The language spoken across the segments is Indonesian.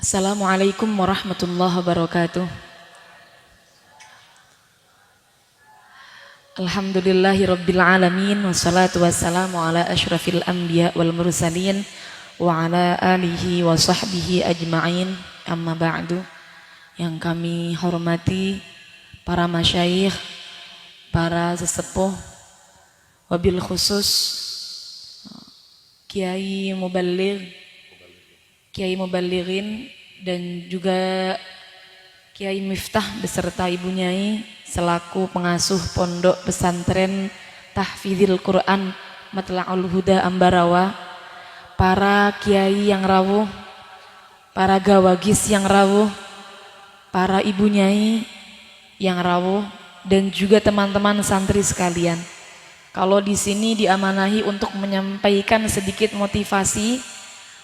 Assalamualaikum warahmatullahi wabarakatuh. Alhamdulillahi rabbil alamin. Wassalatu wassalamu ala ashrafil anbiya wal mursalin wa ala alihi wa sahbihi ajma'in. Amma ba'du. Yang kami hormati para masyayikh, para sesepuh, wabil khusus Kiai Muballigh, Kiai Muballighin, dan juga Kiai Miftah beserta Ibu Nyai selaku pengasuh pondok pesantren Tahfidzil Quran Matla'ul Huda Ambarawa, para kiai yang rawuh, para gawagis yang rawuh, para Ibu Nyai yang rawuh, dan juga teman-teman santri sekalian. Kalau di sini diamanahi untuk menyampaikan sedikit motivasi,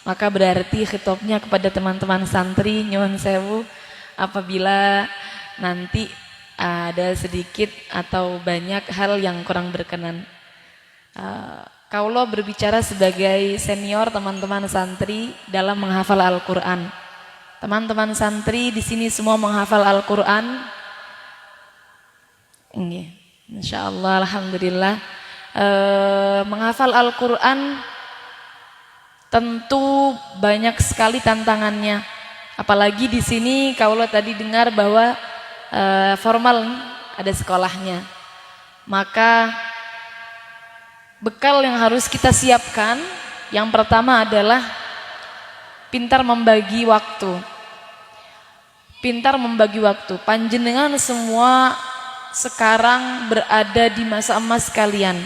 maka berarti khitobnya kepada teman-teman santri, nyuwun sewu apabila nanti ada sedikit atau banyak hal yang kurang berkenan. Kaulo berbicara sebagai senior teman-teman santri dalam menghafal Al-Quran. Teman-teman santri di sini semua menghafal Al-Quran. Insya Allah, alhamdulillah. Menghafal Al-Quran tentu banyak sekali tantangannya. Apalagi di sini kaulo tadi dengar bahwa formal ada sekolahnya. Maka bekal yang harus kita siapkan yang pertama adalah pintar membagi waktu. Pintar membagi waktu. Panjenengan semua sekarang berada di masa emas kalian.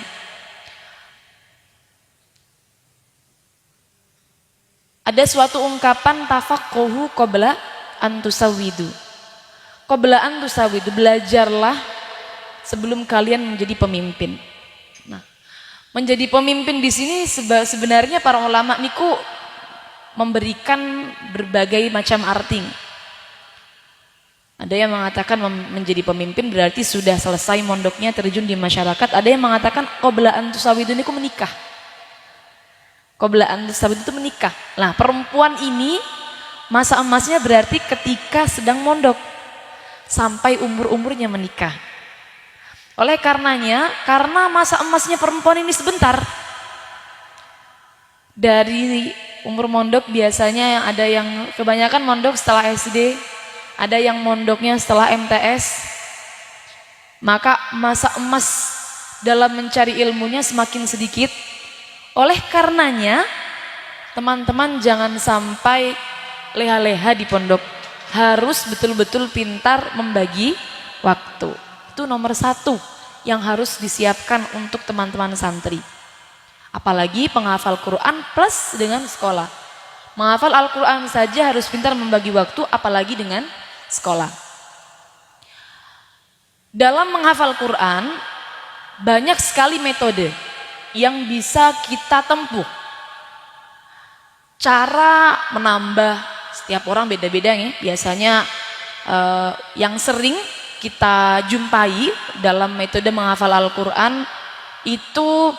Ada suatu ungkapan tafaqquhu qabla an tusawwidu. Qabla an tusawwidu, belajarlah sebelum kalian menjadi pemimpin. Nah, menjadi pemimpin di sini sebenarnya para ulama niku memberikan berbagai macam arti. Ada yang mengatakan menjadi pemimpin berarti sudah selesai mondoknya, terjun di masyarakat. Ada yang mengatakan qabla an tusawwidu niku menikah. Qabla an tusawwidu itu menikah. Nah, perempuan ini masa emasnya berarti ketika sedang mondok sampai umur-umurnya menikah. Oleh karenanya, karena masa emasnya perempuan ini sebentar, dari umur mondok biasanya ada yang kebanyakan mondok setelah SD, ada yang mondoknya setelah MTS, maka masa emas dalam mencari ilmunya semakin sedikit. Oleh karenanya, teman-teman jangan sampai leha-leha di pondok, harus betul-betul pintar membagi waktu. Itu nomor satu yang harus disiapkan untuk teman-teman santri. Apalagi penghafal Quran plus dengan sekolah. Menghafal Al-Quran saja harus pintar membagi waktu, apalagi dengan sekolah. Dalam menghafal Quran banyak sekali metode yang bisa kita tempuh. Cara menambah, setiap orang beda-beda ya. Biasanya yang sering kita jumpai dalam metode menghafal Al-Quran itu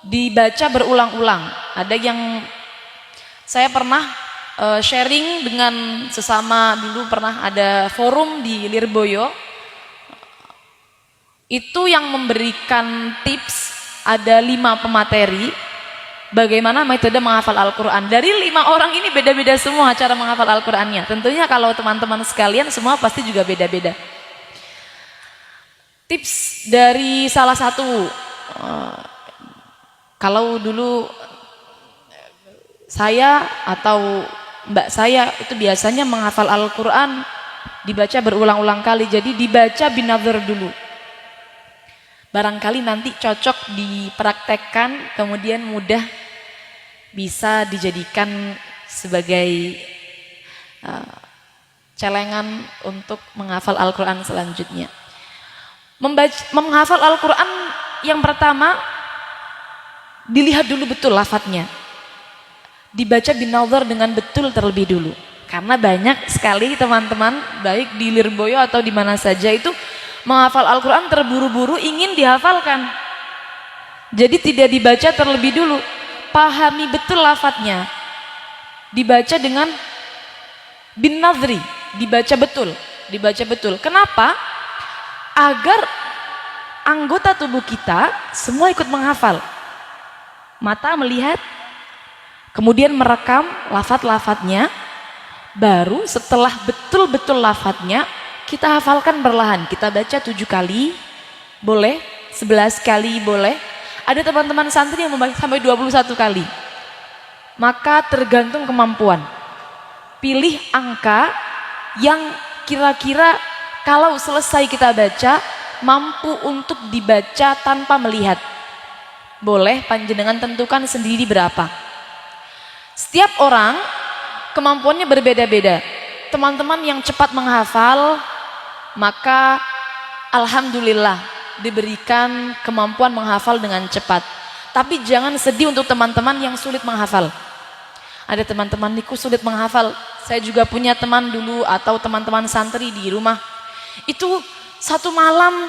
dibaca berulang-ulang. Ada yang saya pernah sharing dengan sesama, dulu pernah ada forum di Lirboyo, itu yang memberikan tips. Ada 5 pemateri bagaimana metode menghafal Al-Quran. Dari 5 orang ini beda-beda semua cara menghafal Al-Qurannya. Tentunya kalau teman-teman sekalian semua pasti juga beda-beda. Tips dari salah satu, kalau dulu saya atau mbak saya itu biasanya menghafal Al-Quran dibaca berulang-ulang kali. Jadi dibaca binadhar dulu. Barangkali nanti cocok dipraktekkan, kemudian mudah bisa dijadikan sebagai celengan untuk menghafal Al-Quran selanjutnya. Menghafal Al-Quran yang pertama, dilihat dulu betul lafadznya. Dibaca binadhar dengan betul terlebih dulu. Karena banyak sekali teman-teman, baik di Lirboyo atau di mana saja itu, menghafal Al-Quran terburu-buru ingin dihafalkan. Jadi tidak dibaca terlebih dulu, pahami betul lafadznya, dibaca dengan bin nadri, dibaca betul, dibaca betul. Kenapa? Agar anggota tubuh kita semua ikut menghafal. Mata melihat, kemudian merekam lafadz-lafadznya, baru setelah betul-betul lafadznya kita hafalkan perlahan. Kita baca 7 kali boleh, 11 kali boleh. Ada teman-teman santri yang membaca sampai 21 kali. Maka tergantung kemampuan. Pilih angka yang kira-kira kalau selesai kita baca mampu untuk dibaca tanpa melihat. Boleh panjenengan tentukan sendiri berapa. Setiap orang kemampuannya berbeda-beda. Teman-teman yang cepat menghafal, maka alhamdulillah diberikan kemampuan menghafal dengan cepat. Tapi jangan sedih untuk teman-teman yang sulit menghafal. Ada teman-teman niku sulit menghafal. Saya juga punya teman dulu atau teman-teman santri di rumah. Itu satu malam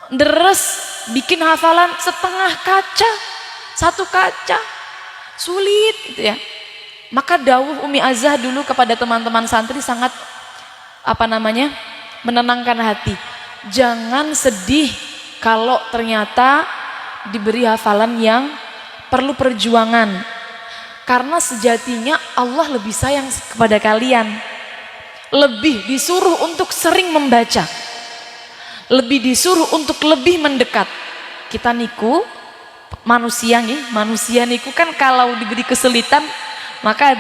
deres bikin hafalan setengah kaca, 1 kaca. Sulit gitu ya. Maka dawuh Umi Azah dulu kepada teman-teman santri sangat menenangkan hati. Jangan sedih kalau ternyata diberi hafalan yang perlu perjuangan. Karena sejatinya Allah lebih sayang kepada kalian. Lebih disuruh untuk sering membaca. Lebih disuruh untuk lebih mendekat. Kita niku manusia niku kan kalau diberi kesulitan maka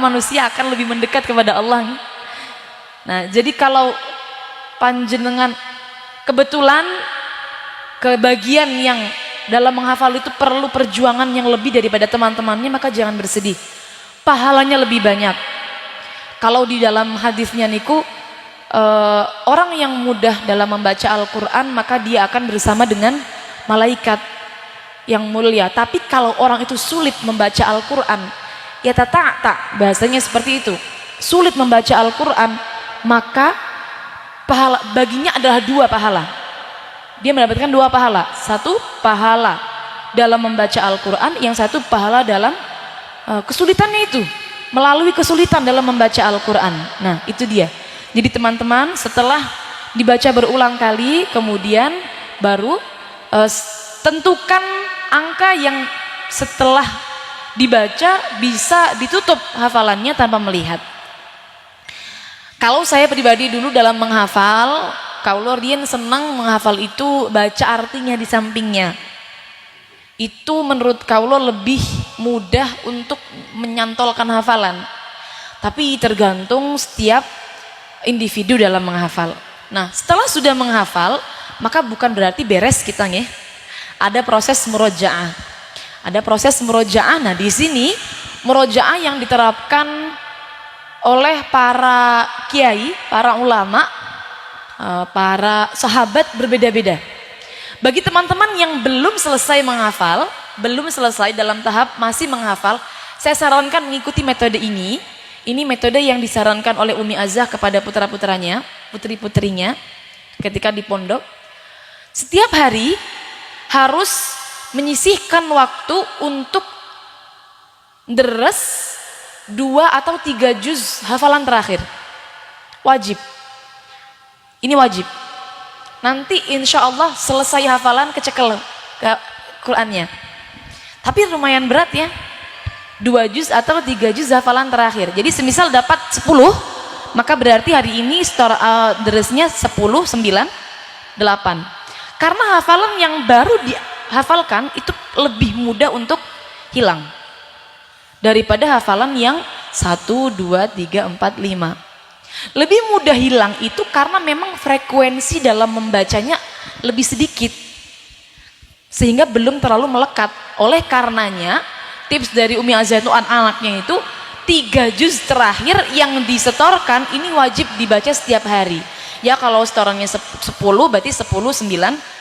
manusia akan lebih mendekat kepada Allah. Nah, jadi kalau panjenengan kebetulan kebagian yang dalam menghafal itu perlu perjuangan yang lebih daripada teman-temannya, maka jangan bersedih. Pahalanya lebih banyak. Kalau di dalam hadisnya niku orang yang mudah dalam membaca Al-Quran maka dia akan bersama dengan malaikat yang mulia. Tapi kalau orang itu sulit membaca Al-Quran, ya tak bahasanya seperti itu, sulit membaca Al-Quran, maka pahala baginya adalah 2 pahala. Dia mendapatkan 2 pahala. 1 pahala dalam membaca Al-Quran, yang 1 pahala dalam kesulitannya itu, melalui kesulitan dalam membaca Al-Quran. Nah itu dia. Jadi teman-teman setelah dibaca berulang kali, kemudian baru tentukan angka yang setelah dibaca bisa ditutup hafalannya tanpa melihat. Kalau saya pribadi dulu dalam menghafal, kalau Rian senang menghafal itu baca artinya di sampingnya. Itu menurut kaulo lebih mudah untuk menyantolkan hafalan. Tapi tergantung setiap individu dalam menghafal. Nah, setelah sudah menghafal, maka bukan berarti beres kita ya. Ada proses murojaah. Ada proses murojaah. Nah, di sini murojaah yang diterapkan oleh para kiai, para ulama, para sahabat berbeda-beda. Bagi teman-teman yang belum selesai menghafal, belum selesai dalam tahap masih menghafal, saya sarankan mengikuti metode ini. Ini metode yang disarankan oleh Umi Azah kepada putra-putranya, putri-putrinya ketika di pondok. Setiap hari harus menyisihkan waktu untuk deres 2 atau 3 juz hafalan terakhir. Wajib. Ini wajib. Nanti insya Allah selesai hafalan kecekel ke Qurannya. Tapi lumayan berat ya. 2 juz atau 3 juz hafalan terakhir. Jadi semisal dapat 10, maka berarti hari ini deresnya 10, 9, 8. Karena hafalan yang baru dihafalkan itu lebih mudah untuk hilang daripada hafalan yang 1, 2, 3, 4, 5. Lebih mudah hilang itu karena memang frekuensi dalam membacanya lebih sedikit, sehingga belum terlalu melekat. Oleh karenanya tips dari Umi Azah itu anaknya itu 3 juz terakhir yang disetorkan ini wajib dibaca setiap hari. Ya kalau setorannya 10 berarti 10, 9,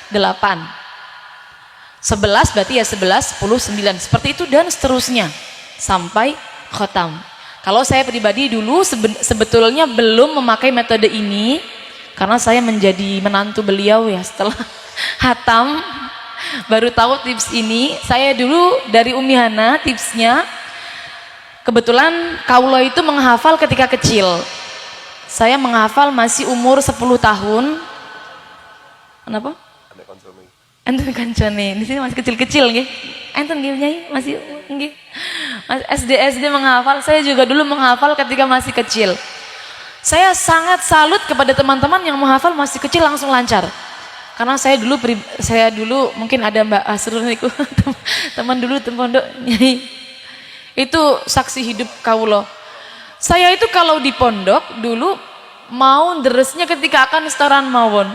8. 11 berarti ya 11, 10, 9. Seperti itu dan seterusnya sampai khotam. Kalau saya pribadi dulu sebetulnya belum memakai metode ini karena saya menjadi menantu beliau ya, setelah hatam baru tahu tips ini. Saya dulu dari Umi Hana tipsnya, Kebetulan kaulo itu menghafal ketika kecil. Saya menghafal masih umur 10 tahun. Kenapa? Enten kancane, di sini masih kecil-kecil nggih. Enten nggih Nyai masih nggih. SD menghafal, saya juga dulu menghafal ketika masih kecil. Saya sangat salut kepada teman-teman yang menghafal masih kecil langsung lancar. Karena saya dulu mungkin ada Mbak Asrul niku, teman dulu pondok Nyai. Itu saksi hidup kaulo. Saya itu kalau di pondok dulu mau deresnya ketika akan setoran mawon.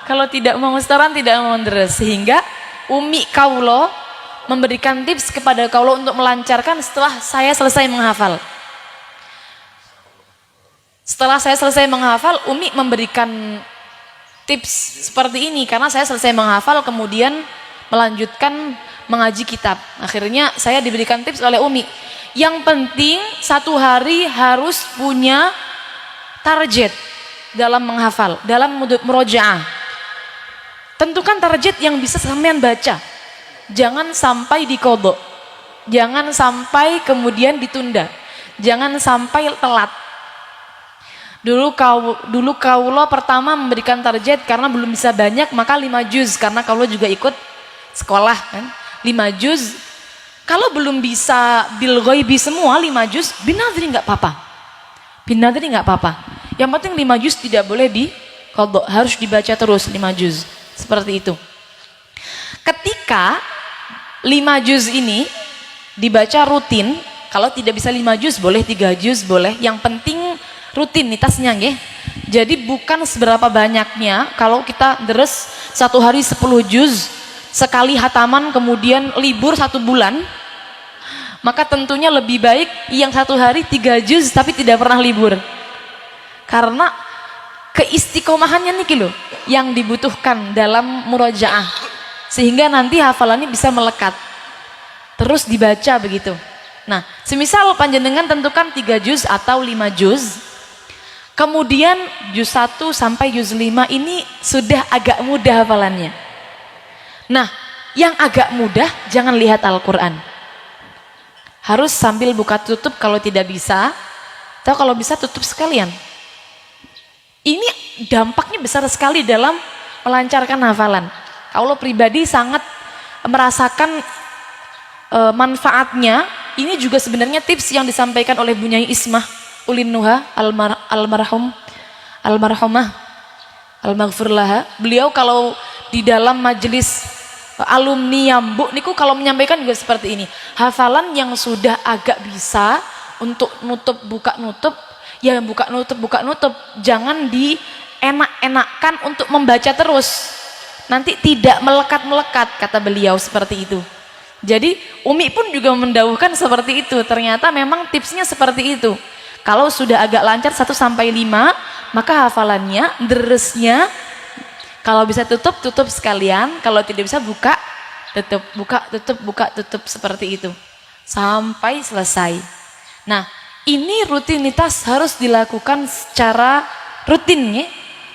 Kalau tidak mau setoran tidak mau deres, sehingga umi kaulo memberikan tips kepada kaulo untuk melancarkan setelah saya selesai menghafal. Setelah saya selesai menghafal, umi memberikan tips seperti ini karena saya selesai menghafal kemudian melanjutkan mengaji kitab. Akhirnya saya diberikan tips oleh umi. Yang penting satu hari harus punya target dalam menghafal, dalam murojaah. Tentukan target yang bisa sampean baca. Jangan sampai dikodok. Jangan sampai kemudian ditunda. Jangan sampai telat. Dulu kaulo pertama memberikan target karena belum bisa banyak, maka 5 juz karena kaulo juga ikut sekolah kan. 5 juz. Kalau belum bisa bil ghaibi semua 5 juz, binadri nggak apa-apa. Binadri nggak apa-apa. Yang penting 5 juz tidak boleh diqadha, harus dibaca terus 5 juz. Seperti itu. Ketika 5 juz ini dibaca rutin, kalau tidak bisa 5 juz boleh 3 juz boleh. Yang penting rutinitasnya nggih. Jadi bukan seberapa banyaknya. Kalau kita deres satu hari 10 juz, sekali hataman kemudian libur 1 bulan, maka tentunya lebih baik yang satu hari 3 juz tapi tidak pernah libur. Karena keistiqomahannya nih loh yang dibutuhkan dalam murojaah, sehingga nanti hafalannya bisa melekat terus dibaca begitu. Nah, semisal panjenengan tentukan 3 juz atau 5 juz, kemudian juz 1 sampai juz 5 ini sudah agak mudah hafalannya. Nah, yang agak mudah jangan lihat Al-Quran. Harus sambil buka tutup kalau tidak bisa, atau kalau bisa tutup sekalian. Ini dampaknya besar sekali dalam melancarkan hafalan. Kalau pribadi sangat merasakan manfaatnya. Ini juga sebenarnya tips yang disampaikan oleh Bu Nyai Ismah Ulin Nuha almarhumah almaghfir laha. Beliau kalau di dalam majelis alumni Yambu niku kalau menyampaikan juga seperti ini. Hafalan yang sudah agak bisa untuk nutup buka nutup, ya buka nutup, jangan dienak-enakan untuk membaca terus. Nanti tidak melekat-melekat, kata beliau seperti itu. Jadi umi pun juga mendawuhkan seperti itu. Ternyata memang tipsnya seperti itu. Kalau sudah agak lancar 1 sampai 5, maka hafalannya, deresnya, kalau bisa tutup sekalian, kalau tidak bisa buka tutup seperti itu sampai selesai. Nah, ini rutinitas harus dilakukan secara rutin ya.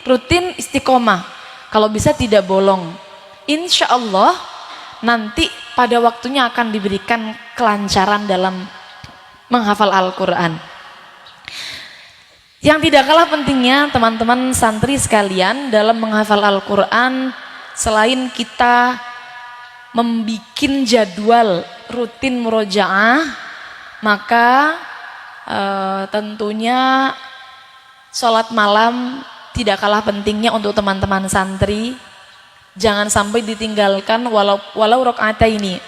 Rutin istiqomah. Kalau bisa tidak bolong. Insya Allah nanti pada waktunya akan diberikan kelancaran dalam menghafal Al-Quran. Yang tidak kalah pentingnya teman-teman santri sekalian dalam menghafal Al-Quran, selain kita membuat jadwal rutin murojaah, maka tentunya sholat malam tidak kalah pentingnya untuk teman-teman santri. Jangan sampai ditinggalkan walau rakaat ini.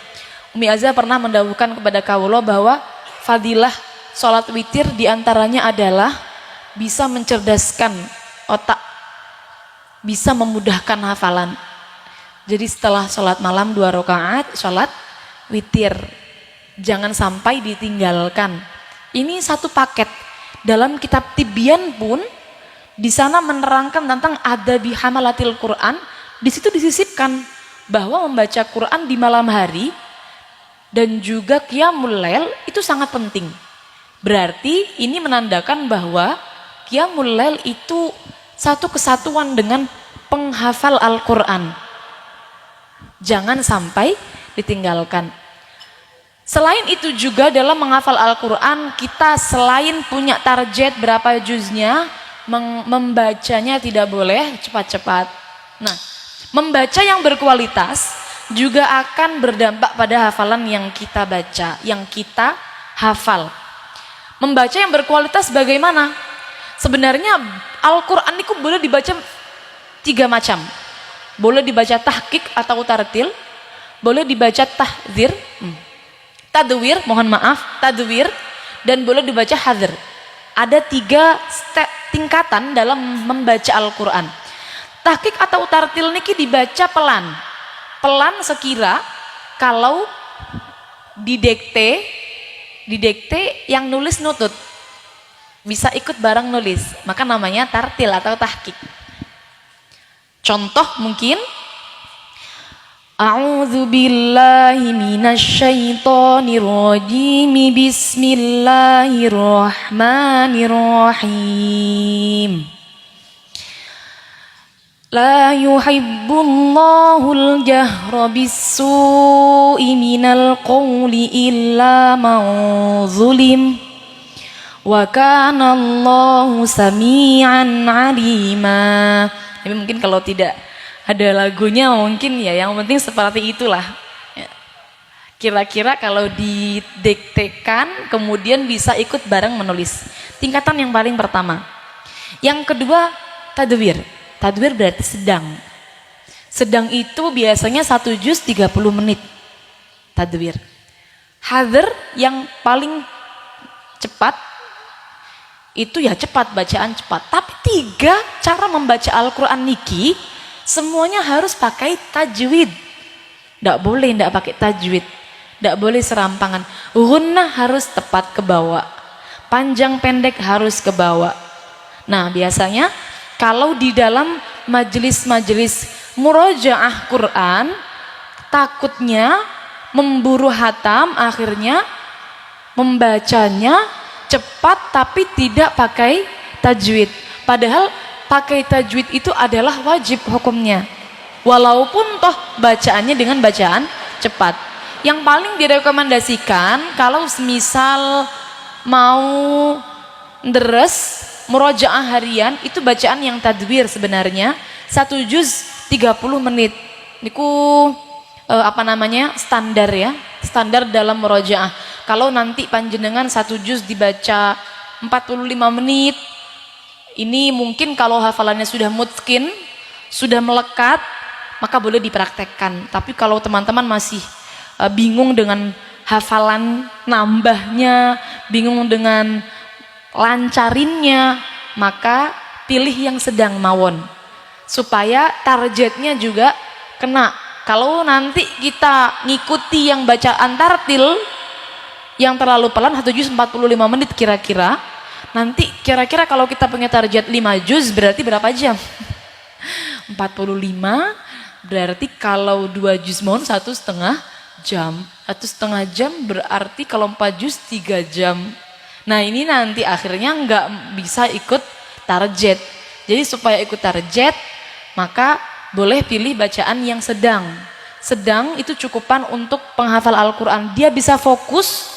Umi Azza pernah mendawuhkan kepada kaulo bahwa fadilah sholat witir diantaranya adalah bisa mencerdaskan otak, bisa memudahkan hafalan. Jadi setelah sholat malam 2 rakaat, sholat witir. Jangan sampai ditinggalkan. Ini satu paket. Dalam kitab Tibyan pun, di sana menerangkan tentang adabi hamalatil Quran. Di situ disisipkan bahwa membaca Quran di malam hari dan juga qiyamul lail itu sangat penting. Berarti ini menandakan bahwa qiyamul lail itu satu kesatuan dengan penghafal Al-Quran. Jangan sampai ditinggalkan. Selain itu juga dalam menghafal Al-Quran, kita selain punya target berapa juznya, membacanya tidak boleh cepat-cepat. Nah, membaca yang berkualitas juga akan berdampak pada hafalan yang kita baca, yang kita hafal. Membaca yang berkualitas bagaimana? Sebenarnya Al-Quran itu boleh dibaca 3 macam. Boleh dibaca tahqiq atau tartil, boleh dibaca tadwir, tadwir, dan boleh dibaca hadr. Ada 3 tingkatan dalam membaca Al-Quran. Tahqiq atau tartil niki dibaca pelan sekira kalau didekte yang nulis nutut bisa ikut bareng nulis, maka namanya tartil atau tahqiq. Contoh mungkin A'udzu billahi minasyaitonir rajim. Bismillahirrahmanirrahim. La yuhibbullahul jahra bis-su'i minal qawli illa man zulim. Wa kana Allahu sami'an 'alima. Tapi mungkin kalau tidak ada lagunya mungkin ya yang penting seperti itulah. Kira-kira kalau didektekan kemudian bisa ikut bareng menulis. Tingkatan yang paling pertama. Yang kedua tadwir. Tadwir berarti sedang. Sedang itu biasanya 1 juz 30 menit. Tadwir. Hadr yang paling cepat itu ya cepat, bacaan cepat. Tapi 3 cara membaca Al-Quran niki semuanya harus pakai tajwid. Tidak boleh tidak pakai tajwid. Tidak boleh serampangan. Gunnah harus tepat ke bawah. Panjang pendek harus ke bawah. Nah biasanya kalau di dalam majelis-majelis murojaah Quran, takutnya memburu hatam, akhirnya membacanya cepat tapi tidak pakai tajwid. Padahal pakai tajwid itu adalah wajib hukumnya. Walaupun toh bacaannya dengan bacaan cepat. Yang paling direkomendasikan kalau semisal mau deres murojaah harian itu bacaan yang tadwir sebenarnya 1 juz 30 menit. Niku standar ya, standar dalam murojaah. Kalau nanti panjenengan 1 juz dibaca 45 menit, ini mungkin kalau hafalannya sudah mutqin, sudah melekat, maka boleh dipraktekkan. Tapi kalau teman-teman masih bingung dengan hafalan nambahnya, bingung dengan lancarinnya, maka pilih yang sedang mawon supaya targetnya juga kena. Kalau nanti kita ngikuti yang bacaan tartil yang terlalu pelan 1 juz 45 menit kira-kira, nanti kira-kira kalau kita punya target 5 juz berarti berapa jam? 45 berarti kalau 2 juz mohon 1,5 jam. 1,5 jam berarti kalau 4 juz 3 jam. Nah ini nanti akhirnya nggak bisa ikut target. Jadi supaya ikut target maka boleh pilih bacaan yang sedang. Sedang itu cukupan untuk penghafal Al-Quran. Dia bisa fokus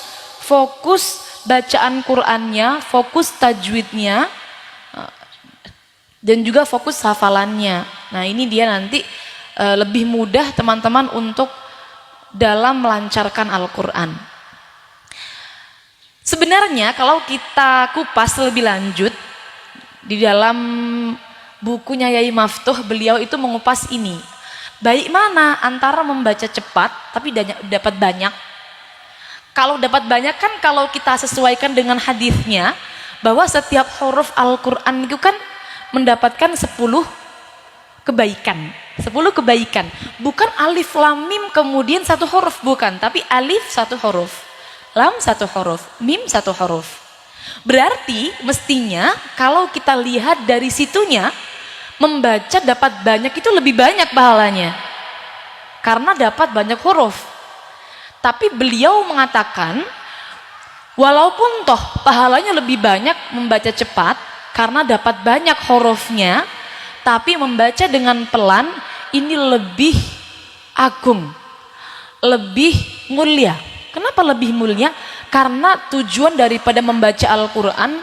bacaan Qurannya, fokus tajwidnya, dan juga fokus hafalannya. Nah ini dia nanti lebih mudah teman-teman untuk dalam melancarkan Al-Quran. Sebenarnya kalau kita kupas lebih lanjut di dalam bukunya Yai Maftuh, beliau itu mengupas ini. Baik mana antara membaca cepat tapi dapat banyak. Kalau dapat banyak kan kalau kita sesuaikan dengan hadisnya bahwa setiap huruf Al-Quran itu kan mendapatkan 10 kebaikan. 10 kebaikan. Bukan alif lam mim kemudian 1 huruf, bukan, tapi alif 1 huruf, lam 1 huruf, mim 1 huruf. Berarti mestinya kalau kita lihat dari situnya, membaca dapat banyak itu lebih banyak pahalanya karena dapat banyak huruf. Tapi beliau mengatakan walaupun toh pahalanya lebih banyak membaca cepat karena dapat banyak hurufnya, tapi membaca dengan pelan ini lebih agung, lebih mulia. Kenapa lebih mulia? Karena tujuan daripada membaca Al-Quran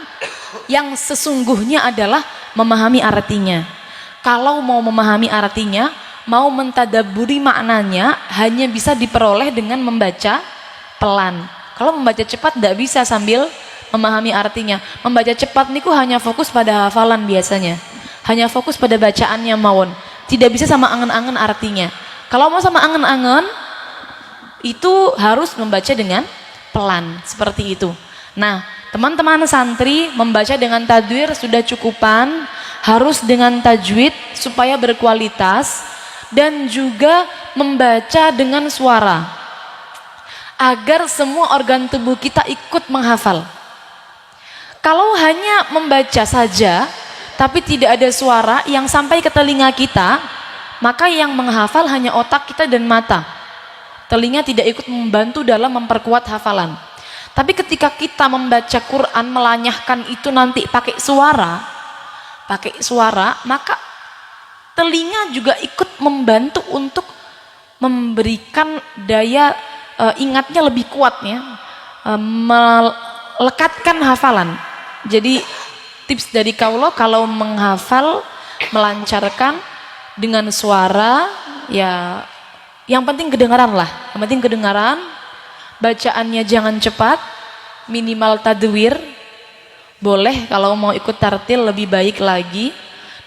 yang sesungguhnya adalah memahami artinya. Kalau mau memahami artinya, mau mentadabburi maknanya, hanya bisa diperoleh dengan membaca pelan. Kalau membaca cepat tidak bisa sambil memahami artinya. Membaca cepat niku hanya fokus pada hafalan biasanya. Hanya fokus pada bacaannya mawon. Tidak bisa sama angen-angen artinya. Kalau mau sama angen-angen, itu harus membaca dengan pelan, seperti itu. Nah, teman-teman santri membaca dengan tajwid sudah cukupan, harus dengan tajwid supaya berkualitas, dan juga membaca dengan suara agar semua organ tubuh kita ikut menghafal. Kalau hanya membaca saja tapi tidak ada suara yang sampai ke telinga kita, maka yang menghafal hanya otak kita dan mata. Telinga tidak ikut membantu dalam memperkuat hafalan. Tapi ketika kita membaca Quran, melanyahkan itu nanti pakai suara, maka telinga juga ikut membantu untuk memberikan daya ingatnya lebih kuatnya, melekatkan hafalan. Jadi tips dari kaulo kalau menghafal, melancarkan dengan suara, ya yang penting kedengaran lah, yang penting kedengaran, bacaannya jangan cepat, minimal tadwir, boleh kalau mau ikut tartil lebih baik lagi,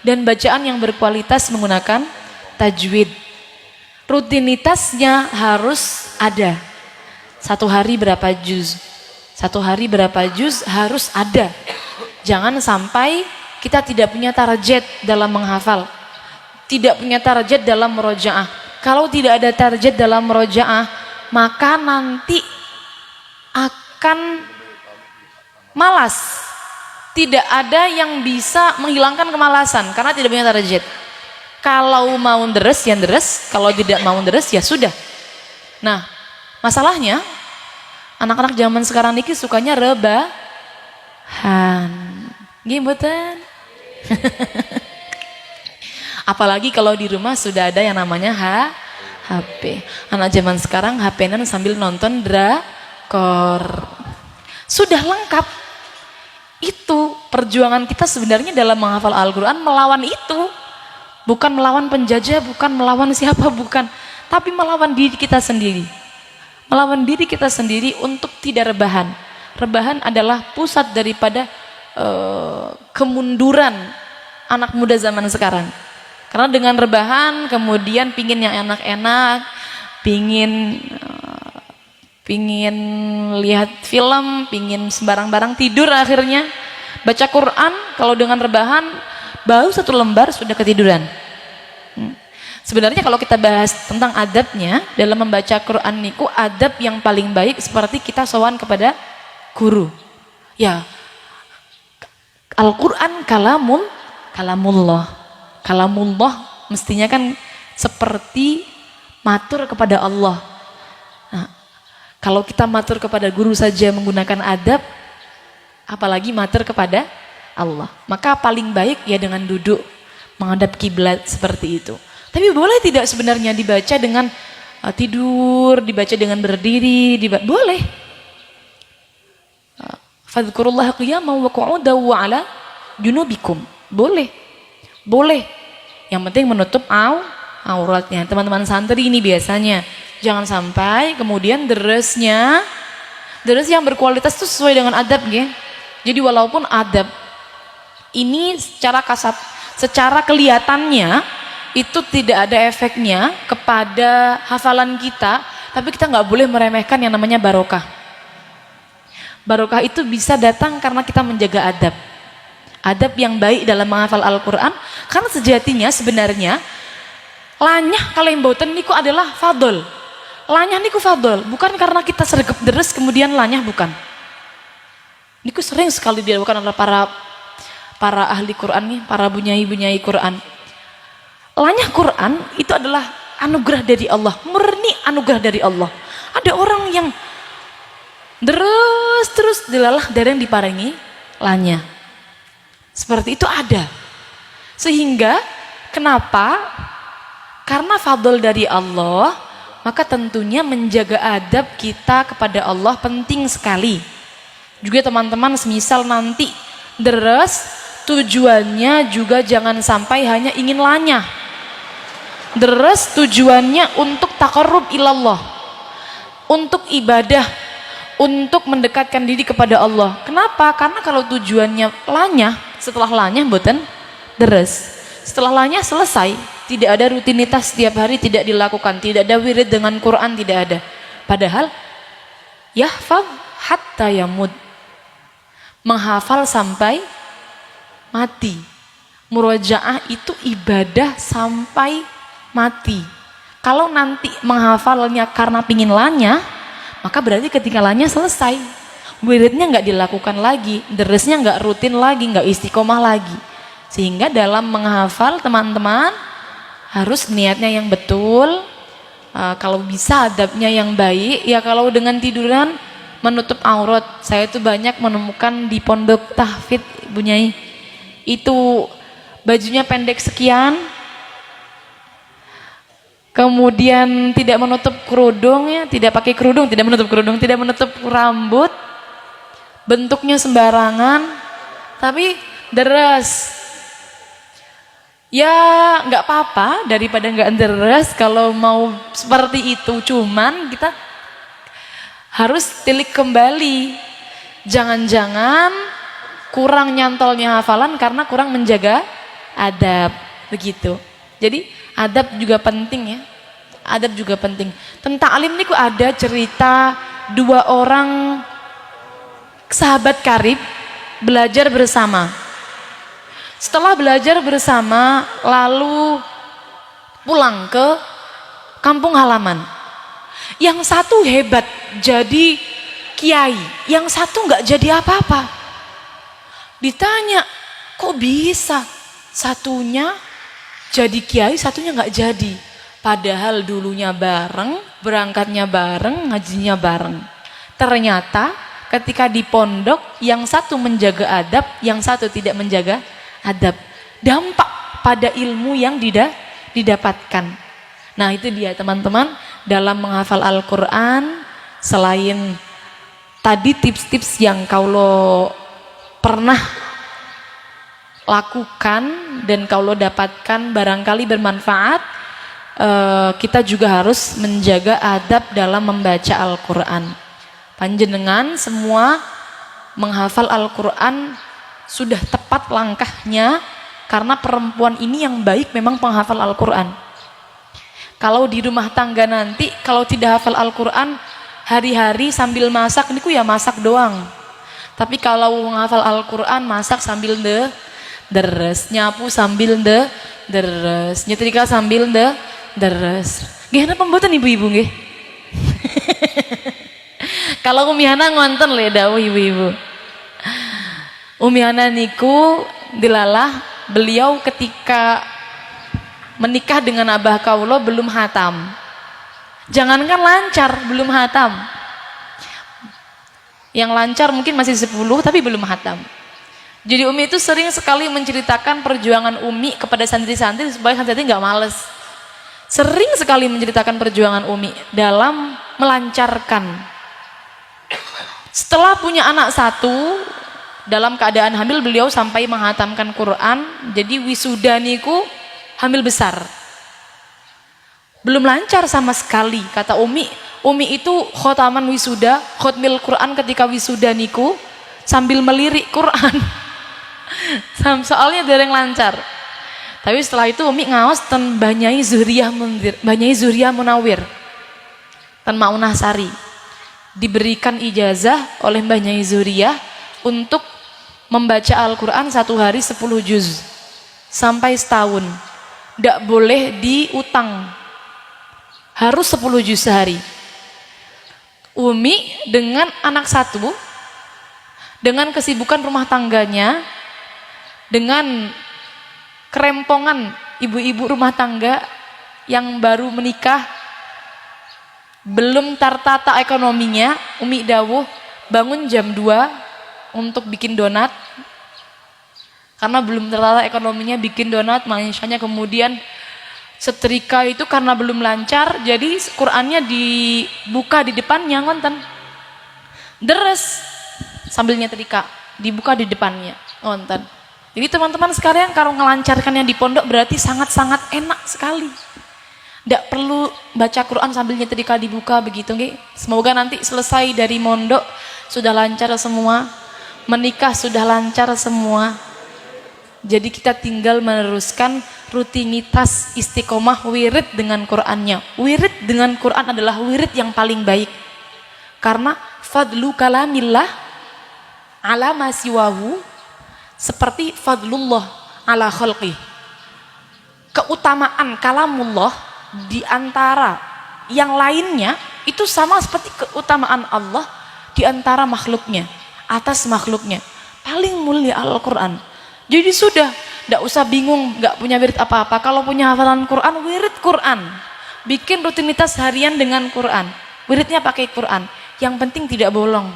dan bacaan yang berkualitas menggunakan tajwid. Rutinitasnya harus ada, 1 hari berapa juz, 1 hari berapa juz harus ada. Jangan sampai kita tidak punya target dalam menghafal, tidak punya target dalam murojaah. Kalau tidak ada target dalam murojaah, maka nanti akan malas. Tidak ada yang bisa menghilangkan kemalasan karena tidak punya target. Kalau mau deres ya deres, kalau tidak mau deres ya sudah. Nah, masalahnya anak-anak zaman sekarang ini sukanya rebahan. Gimana? Apalagi kalau di rumah sudah ada yang namanya HP. Anak zaman sekarang HP-nan sambil nonton drakor. Sudah lengkap. Itu perjuangan kita sebenarnya dalam menghafal Al-Quran melawan itu. Bukan melawan penjajah, bukan melawan siapa, bukan. Tapi melawan diri kita sendiri. Melawan diri kita sendiri untuk tidak rebahan. Rebahan adalah pusat daripada kemunduran anak muda zaman sekarang. Karena dengan rebahan kemudian pingin yang enak-enak, pingin lihat film, pingin sembarang-barang tidur akhirnya. Baca Quran kalau dengan rebahan baru 1 lembar sudah ketiduran. Sebenarnya kalau kita bahas tentang adabnya dalam membaca Quran niku, adab yang paling baik seperti kita sowan kepada guru. Ya, Al-Quran kalamullah. Kalamullah mestinya kan seperti matur kepada Allah. Nah, kalau kita matur kepada guru saja menggunakan adab, apalagi matur kepada Allah. Maka paling baik ya dengan duduk menghadap kiblat seperti itu. Tapi boleh tidak sebenarnya dibaca dengan tidur, dibaca dengan berdiri, boleh. Fadhkurullaha qiyaman wa qu'udan wa 'ala junubikum. Boleh. Boleh, yang penting menutup auratnya. Teman-teman santri ini biasanya jangan sampai kemudian deres yang berkualitas itu sesuai dengan adab ya. Jadi walaupun adab ini secara kasat, secara kelihatannya itu tidak ada efeknya kepada hafalan kita, tapi kita nggak boleh meremehkan yang namanya barokah. Barokah itu bisa datang karena kita menjaga adab. Adab yang baik dalam menghafal Al-Quran, karena sejatinya sebenarnya lanyah kalian boten niku adalah fadol. Lanyah niku fadol, bukan karena kita sergap deres kemudian lanyah, bukan. Niku sering sekali dilakukan oleh para ahli Quran nih, para bunyai Quran. Lanyah Quran itu adalah anugerah dari Allah, murni anugerah dari Allah. Ada orang yang terus dilalah dari yang diparingi lanyah. Seperti itu ada. Sehingga kenapa? Karena fadl dari Allah, maka tentunya menjaga adab kita kepada Allah penting sekali. Juga teman-teman semisal nanti deres, tujuannya juga jangan sampai hanya ingin lanyah. Deres tujuannya untuk taqarrub ilallah, untuk ibadah, untuk mendekatkan diri kepada Allah. Kenapa? Karena kalau tujuannya lanyah, setelah lanyah mboten deres. Setelah lanyah selesai, tidak ada rutinitas setiap hari tidak dilakukan, tidak ada wirid dengan Quran, tidak ada. Padahal yahfaz hatta yamut, menghafal sampai mati. Murojaah itu ibadah sampai mati. Kalau nanti menghafalnya karena pingin lanyah, maka berarti ketika lanyah selesai, wiridnya nggak dilakukan lagi, deresnya nggak rutin lagi, nggak istiqomah lagi. Sehingga dalam menghafal teman-teman harus niatnya yang betul. Kalau bisa adabnya yang baik. Ya kalau dengan tiduran menutup aurat, saya itu banyak menemukan di pondok tahfidz Ibu Nyai, itu bajunya pendek sekian, kemudian tidak menutup kerudungnya, tidak pakai kerudung, tidak menutup kerudung, tidak menutup rambut, bentuknya sembarangan, tapi deres. Ya nggak apa-apa daripada nggak deres kalau mau seperti itu, cuman kita harus tilik kembali. Jangan-jangan kurang nyantolnya hafalan karena kurang menjaga adab, begitu. Jadi adab juga penting ya. Adab juga penting. Tentang alim niku ada cerita dua orang sahabat karib belajar bersama. Setelah belajar bersama lalu pulang ke kampung halaman. Yang satu hebat jadi kiai, yang satu nggak jadi apa-apa. Ditanya, kok bisa satunya jadi kiai, satunya nggak jadi? Padahal dulunya bareng, berangkatnya bareng, ngajinya bareng. Ternyata ketika di pondok, yang satu menjaga adab, yang satu tidak menjaga adab. Dampak pada ilmu yang didapatkan. Nah itu dia teman-teman, dalam menghafal Al-Quran, selain tadi tips-tips yang kaulo pernah lakukan dan kaulo dapatkan barangkali bermanfaat, kita juga harus menjaga adab dalam membaca Al-Quran. Panjenengan semua menghafal Al-Quran sudah tepat langkahnya, karena perempuan ini yang baik memang penghafal Al-Quran. Kalau di rumah tangga nanti kalau tidak hafal Al-Quran, hari-hari sambil masak niku ya masak doang. Tapi kalau menghafal Al-Quran, masak sambil deres, nyapu sambil deres, nyetrika sambil deres. Gimana pembuatan ibu-ibu nggih? Kalau umihana ngonten le dawuh ibu-ibu. Umihana niku dilalah beliau ketika menikah dengan abah kaulo belum hatam. Jangankan lancar, belum hatam. Yang lancar mungkin masih 10 tapi belum hatam. Jadi Umi itu sering sekali menceritakan perjuangan Umi kepada santri-santri supaya santri nggak males. Sering sekali menceritakan perjuangan Umi dalam melancarkan. Setelah punya anak satu, dalam keadaan hamil beliau sampai menghatamkan Quran. Jadi wisuda niku hamil besar. Belum lancar sama sekali, kata Umi. Umi itu khotaman wisuda, khotmil Quran ketika wisuda niku sambil melirik Quran. Soalnya dereng lancar. Tapi setelah itu Umi ngaos ten Banyai Zuhriyah Munawir, ten Maunah Sari. Diberikan ijazah oleh Banyai Zuhriyah untuk membaca Al-Quran satu hari 10 juz sampai setahun. Tidak boleh diutang, harus 10 juz sehari. Umi dengan anak satu, dengan kesibukan rumah tangganya, dengan kerempongan ibu-ibu rumah tangga yang baru menikah, belum tertata ekonominya, Umi dawuh bangun jam 2 untuk bikin donat. Karena belum tertata ekonominya bikin donat, makanya kemudian Setrika itu karena belum lancar, jadi Qurannya dibuka di depannya ngonten. Deres sambil nyetrika, dibuka di depannya ngonten. Jadi teman-teman sekalian kalau ngelancarkannya di pondok berarti sangat-sangat enak sekali. Tidak perlu baca Quran sambil nyetrika dibuka begitu nggih. Semoga nanti selesai dari mondok sudah lancar semua, menikah sudah lancar semua. Jadi kita tinggal meneruskan rutinitas istiqomah wirid dengan Qur'annya. Wirid dengan Qur'an adalah wirid yang paling baik. Karena fadlu kalamillah ala ma siwahu seperti fadlullah ala khalqi. Keutamaan kalamullah di antara yang lainnya itu sama seperti keutamaan Allah di antara makhluknya, atas makhluknya. Paling mulia Al-Qur'an. Jadi sudah, tidak usah bingung, nggak punya wirid apa-apa. Kalau punya hafalan Quran, wirid Quran. Bikin rutinitas harian dengan Quran. Wiridnya pakai Quran. Yang penting tidak bolong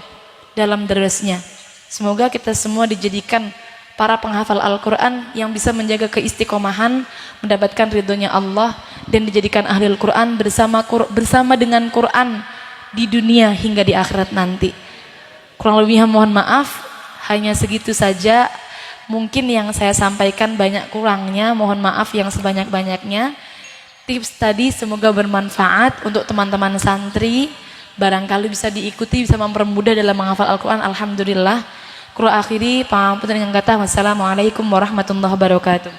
dalam deresnya. Semoga kita semua dijadikan para penghafal Al-Quran yang bisa menjaga keistiqomahan, mendapatkan ridhonya Allah, dan dijadikan ahli Al-Quran bersama dengan Quran di dunia hingga di akhirat nanti. Kurang lebihnya mohon maaf, hanya segitu saja. Mungkin yang saya sampaikan banyak kurangnya, mohon maaf yang sebanyak-banyaknya. Tips tadi semoga bermanfaat untuk teman-teman santri, barangkali bisa diikuti, bisa mempermudah dalam menghafal Al-Quran. Alhamdulillah. Kura akhiri, pamputan yang kata, wassalamualaikum warahmatullahi wabarakatuh.